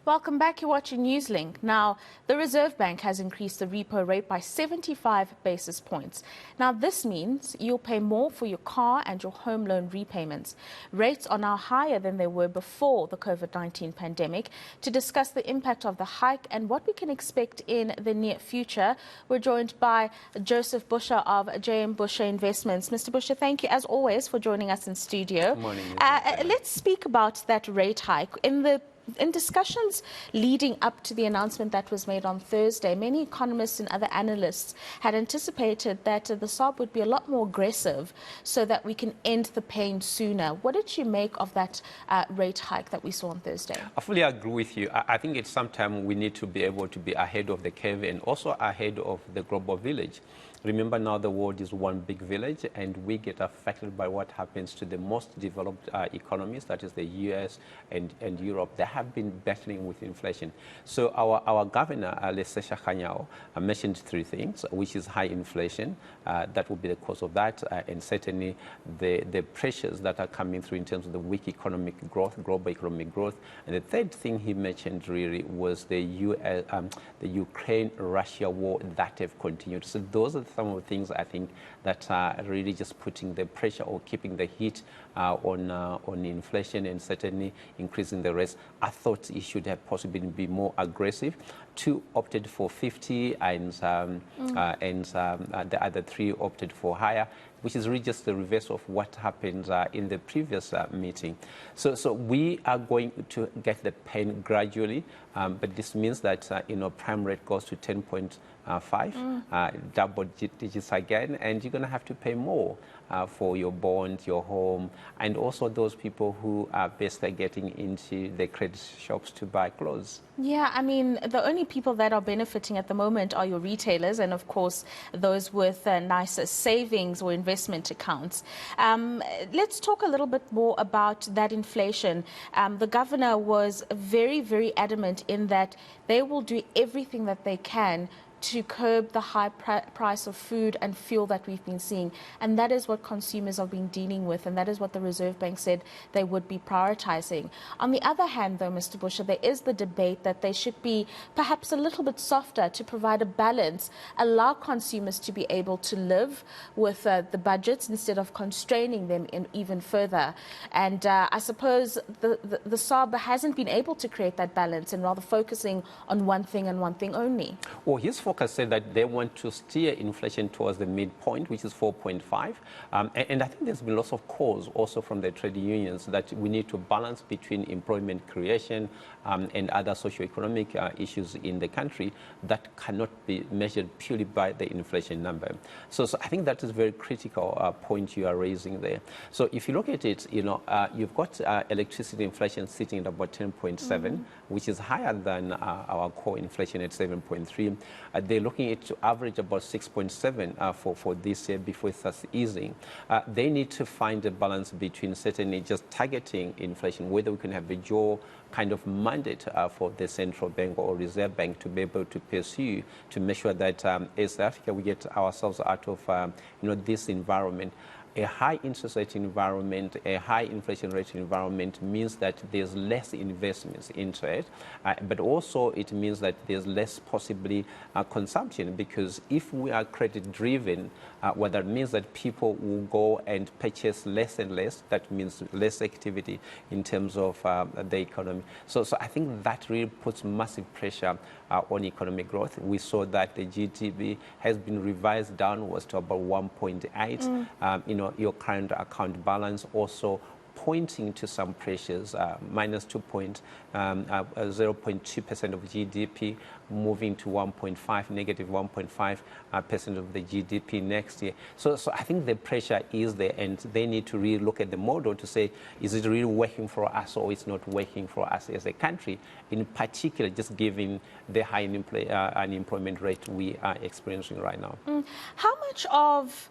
Welcome back. You're watching Newslink. Now, the Reserve Bank has increased the repo rate by 75 basis points. Now, this means you'll pay more for your car and your home loan repayments. Rates are now higher than they were before the COVID-19 pandemic. To discuss the impact of the hike and what we can expect in the near future, we're joined by Joseph Busha of JM Busha Investments. Mr. Busha, thank you, as always, for joining us in studio. Good morning. Let's speak about that rate hike. In discussions leading up to the announcement that was made on Thursday, many economists and other analysts had anticipated that the SARB would be a lot more aggressive so that we can end the pain sooner. What did you make of that rate hike that we saw on Thursday? I fully agree with you. I think it's sometime we need to be able to be ahead of the curve and also ahead of the global village. Remember now the world is one big village and we get affected by what happens to the most developed economies, that is the US and Europe. They have been battling with inflation. So our governor, Lesesha Kanyao, mentioned three things, which is high inflation. That will be the cause of that, and certainly the pressures that are coming through in terms of the weak economic growth, global economic growth. And the third thing he mentioned really was the Ukraine-Russia war that have continued. So those are some of the things I think that are really just putting the pressure or keeping the heat on inflation and certainly increasing the rates. I thought it should have possibly been more aggressive. Two opted for 50 and the other three opted for higher, which is really just the reverse of what happened in the previous meeting. So we are going to get the pain gradually, but this means that prime rate goes to 10.5, double digits again, and you're going to have to pay more for your bond, your home, and also those people who are basically getting into the credit shops to buy clothes. Yeah, I mean, the only people that are benefiting at the moment are your retailers and, of course, those with nicer savings or investment accounts. Let's talk a little bit more about that inflation. The governor was very, very adamant in that they will do everything that they can to curb the high price of food and fuel that we've been seeing. And that is what consumers have been dealing with, and that is what the Reserve Bank said they would be prioritizing. On the other hand, though, Mr. Busha, there is the debate that they should be perhaps a little bit softer to provide a balance, allow consumers to be able to live with the budgets instead of constraining them even further. And I suppose the SARB hasn't been able to create that balance and rather focusing on one thing and one thing only. Well, his focus said that they want to steer inflation towards the midpoint, which is 4.5. And I think there's been lots of calls also from the trade unions that we need to balance between employment creation and other socioeconomic issues in the country that cannot be measured purely by the inflation number. So I think that is a very critical point you are raising there. So if you look at it, you've got electricity inflation sitting at about 10.7, which is higher than our core inflation at 7.3. They're looking at to average about 6.7 for this year before it starts easing. They need to find a balance between certainly just targeting inflation, whether we can have a dual kind of mandate for the central bank or Reserve Bank to be able to pursue to make sure that as Africa we get ourselves out of this environment. A high interest rate environment, a high inflation rate environment means that there's less investments into it, but also it means that there's less possibly consumption, because if we are credit driven, what that means that people will go and purchase less and less. That means less activity in terms of the economy. So I think that really puts massive pressure on economic growth. We saw that the GDP has been revised downwards to about 1.8. Your current account balance also pointing to some pressures, minus 0.2% of GDP, moving to 1.5, negative 1.5% of the GDP next year. So I think the pressure is there, and they need to really look at the model to say, is it really working for us or it's not working for us as a country, in particular just given the high unemployment rate we are experiencing right now. How much of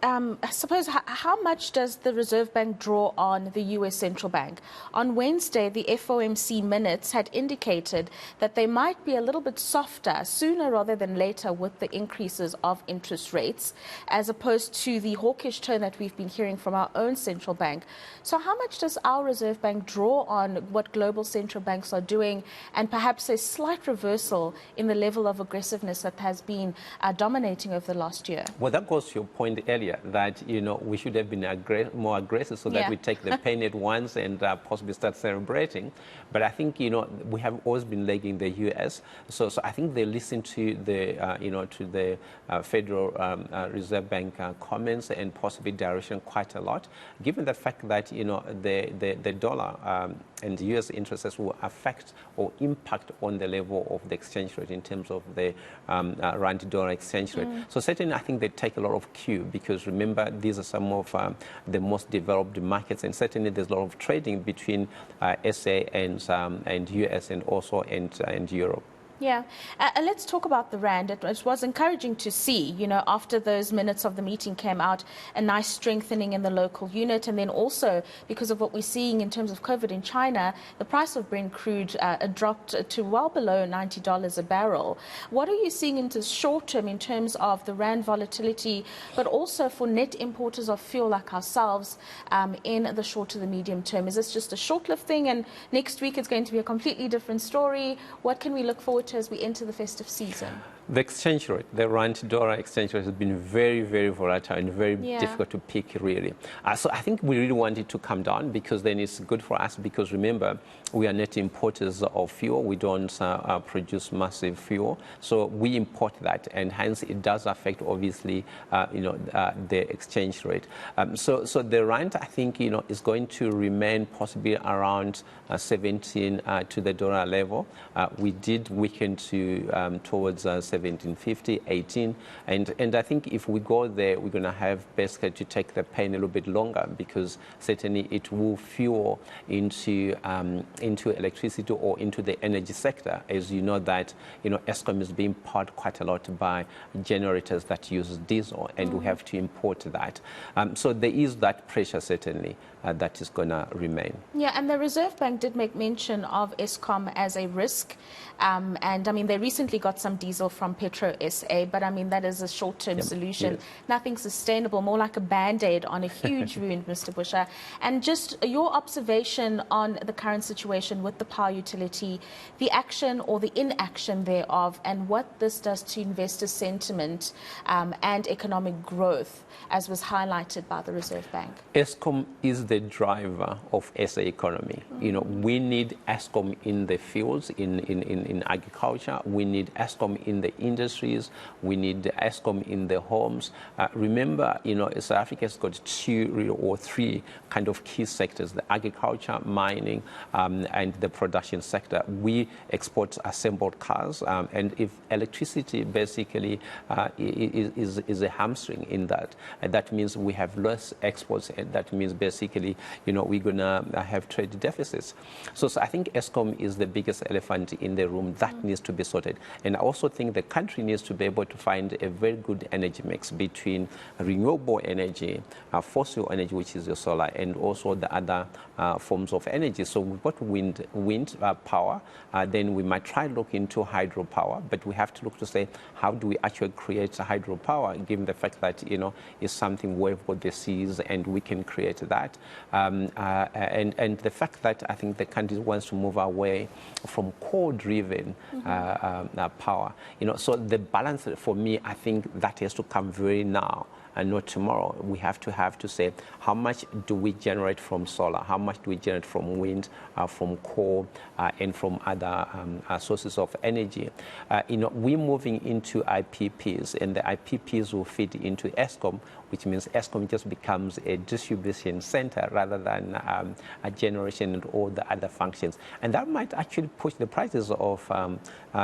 I suppose, how much does the Reserve Bank draw on the U.S. Central Bank? On Wednesday, the FOMC minutes had indicated that they might be a little bit softer sooner rather than later with the increases of interest rates, as opposed to the hawkish tone that we've been hearing from our own central bank. So how much does our Reserve Bank draw on what global central banks are doing, and perhaps a slight reversal in the level of aggressiveness that has been dominating over the last year? Well, that goes to your point earlier that, we should have been more aggressive so that we take the pain at once and possibly start celebrating. But I think, we have always been lagging the U.S. So I think they listen to the, Federal Reserve Bank comments and possibly direction quite a lot, given the fact that, the dollar and the U.S. interest rates will affect or impact on the level of the exchange rate in terms of the rand-dollar exchange rate. So certainly I think they take a lot of cue, because remember, these are some of the most developed markets, and certainly there's a lot of trading between SA and US and also and Europe. Yeah. Let's talk about the rand. It was encouraging to see, after those minutes of the meeting came out, a nice strengthening in the local unit. And then also, because of what we're seeing in terms of COVID in China, the price of Brent crude dropped to well below $90 a barrel. What are you seeing into the short term in terms of the rand volatility, but also for net importers of fuel like ourselves in the short to the medium term? Is this just a short-lived thing, and next week it's going to be a completely different story? What can we look forward to as we enter the festive season? The exchange rate, the rand-dollar exchange rate, has been very, very volatile and very difficult to pick, really. So I think we really want it to come down, because then it's good for us, because remember, we are net importers of fuel. We don't produce massive fuel. So we import that, and hence it does affect, obviously, the exchange rate. So the rand, I think, is going to remain possibly around 17 to the dollar level. We did weaken to towards 17.50, 18, and I think if we go there, we're going to have basically to take the pain a little bit longer, because certainly it will fuel into electricity or into the energy sector. As you know that, Eskom is being powered quite a lot by generators that use diesel, and we have to import that. So there is that pressure certainly that is going to remain. Yeah, and the Reserve Bank did make mention of Eskom as a risk. And I mean, they recently got some diesel from Petro SA, but I mean, that is a short-term solution. Yes. Nothing sustainable, more like a band-aid on a huge wound, Mr. Busha. And just your observation on the current situation with the power utility, the action or the inaction thereof, and what this does to investor sentiment and economic growth, as was highlighted by the Reserve Bank. Eskom is the driver of SA economy. We need Eskom in the fields, in agriculture. We need Eskom in the industries. We need Eskom in the homes. Remember, South Africa has got 2 or 3 kind of key sectors: the agriculture, mining, and the production sector. We export assembled cars, and if electricity basically is a hamstring in that, that means we have less exports, and that means basically, we're going to have trade deficits. So I think Eskom is the biggest elephant in the room that needs to be sorted. And I also think the country needs to be able to find a very good energy mix between renewable energy, fossil energy, which is your solar, and also the other forms of energy. So we've got wind power, then we might try to look into hydropower, but we have to look to say, how do we actually create hydropower, given the fact that, it's something where we've got the seas and we can create that. And the fact that I think the country wants to move away from coal-driven power. So the balance for me, I think that has to come very now and not tomorrow. We have to say, how much do we generate from solar? How much do we generate from wind, from coal, and from other sources of energy? We're moving into IPPs, and the IPPs will feed into Eskom, which means Eskom just becomes a distribution center rather than a generation and all the other functions. And that might actually push the prices of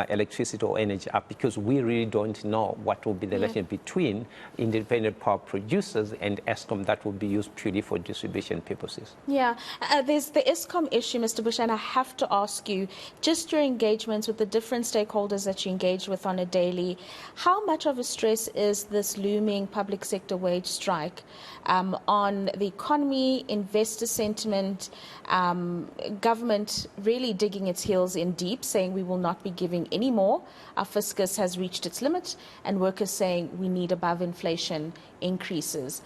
electricity or energy up, because we really don't know what will be the relationship between independent power producers and Eskom that will be used purely for distribution purposes. Yeah, there's the Eskom issue, Mr. Busha, and I have to ask you, just your engagements with the different stakeholders that you engage with on a daily, how much of a stress is this looming public sector wage wage strike on the economy, investor sentiment, government really digging its heels in deep, saying we will not be giving any more. Our fiscus has reached its limit, and workers saying we need above inflation increases.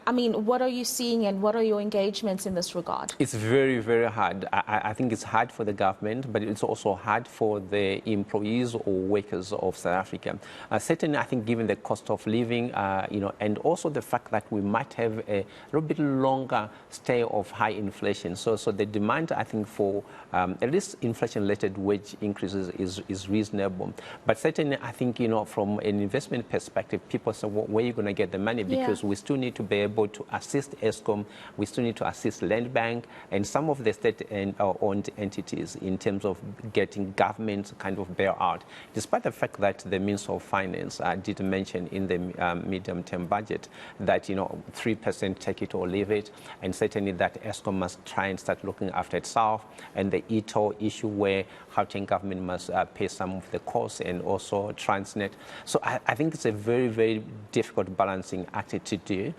I mean, what are you seeing and what are your engagements in this regard? It's very, very hard. I think it's hard for the government, but it's also hard for the employees or workers of South Africa. Certainly, I think given the cost of living, and also the fact that we might have a little bit longer stay of high inflation. So the demand, I think, for at least inflation-related wage increases is reasonable. But certainly, I think, from an investment perspective, people say, well, where are you going to get the money? Because we still need to be able to assist Eskom, we still need to assist Land Bank and some of the state-owned entities in terms of getting government kind of bailout, despite the fact that the Minister of Finance did mention in the medium-term budget that, 3% take it or leave it, and certainly that Eskom must try and start looking after itself, and the ETO issue where Gauteng government must pay some of the costs, and also Transnet. So I think it's a very, very difficult balancing act to do.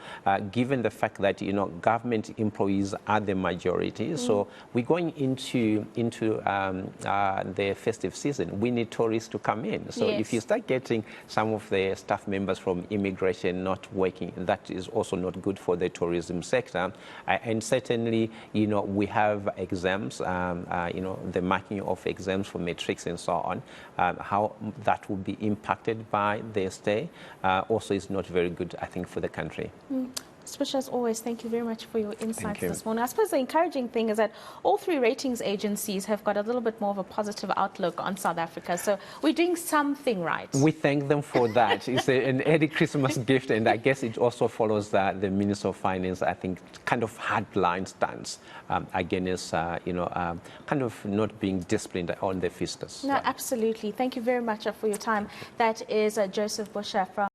Given the fact that government employees are the majority, so we're going into the festive season. We need tourists to come in. So if you start getting some of the staff members from immigration not working, that is also not good for the tourism sector. And certainly, we have exams, the marking of exams for matrics and so on. How that will be impacted by their stay also is not very good, I think, for the country. Mr. Busha, as always, thank you very much for your insights this morning. I suppose the encouraging thing is that all three ratings agencies have got a little bit more of a positive outlook on South Africa. So we're doing something right. We thank them for that. It's an early Christmas gift, and I guess it also follows the Minister of Finance, I think, kind of hardline stance against, kind of not being disciplined on the fiscus. No, absolutely. Thank you very much for your time. That is Joseph Busha from